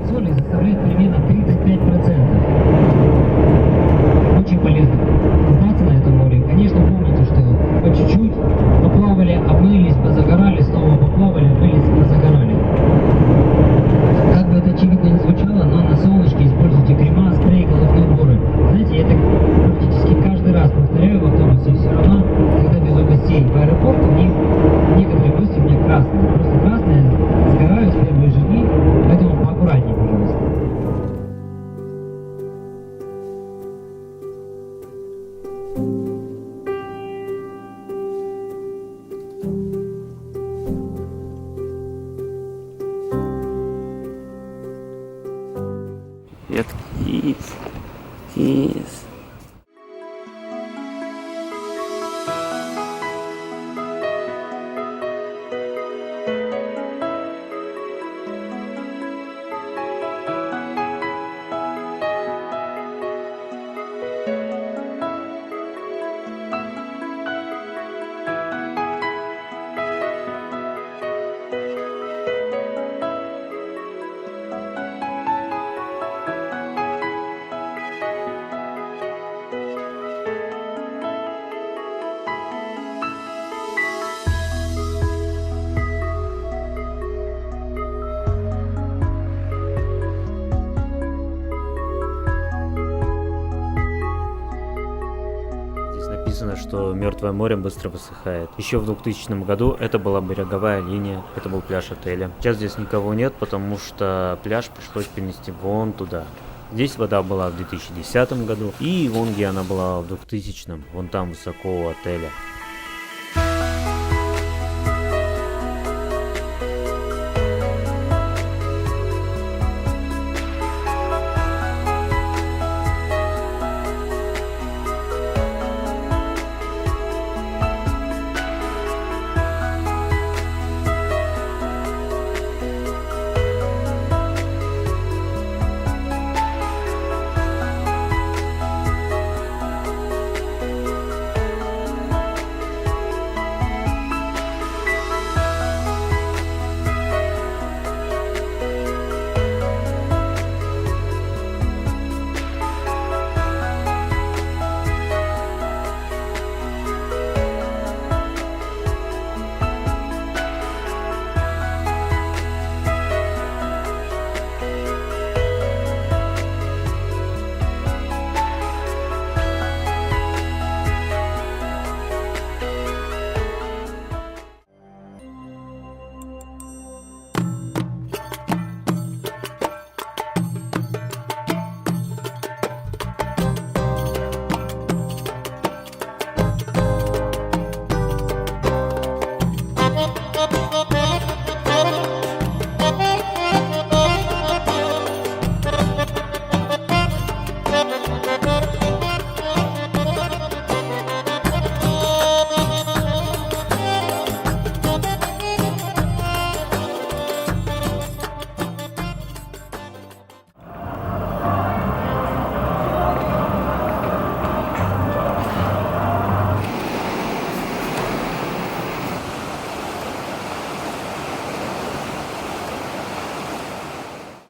Соли составляет примерно 35%. Очень полезно купаться на этом море. Конечно, помните, что по чуть-чуть поплавали, обмылись, позагорали, снова поплавали, обмылись, позагорали. Как бы это очевидно не звучало, но на солнышке используйте крема, спрей, головные уборы. Знаете, я так практически каждый раз повторяю в автобусе, все равно, когда везу гостей в аэропорт, у них некоторые гости у меня красные. Просто красные, сгорают в первые же дни, поэтому поаккуратнее, пожалуйста. Привет, кис. Кис. Написано, что Мёртвое море быстро высыхает. Еще в 2000 году это была береговая линия, это был пляж отеля. Сейчас здесь никого нет, потому что пляж пришлось перенести вон туда. Здесь вода была в 2010 году, и вон где она была в 2000, вон там высоко у отеля.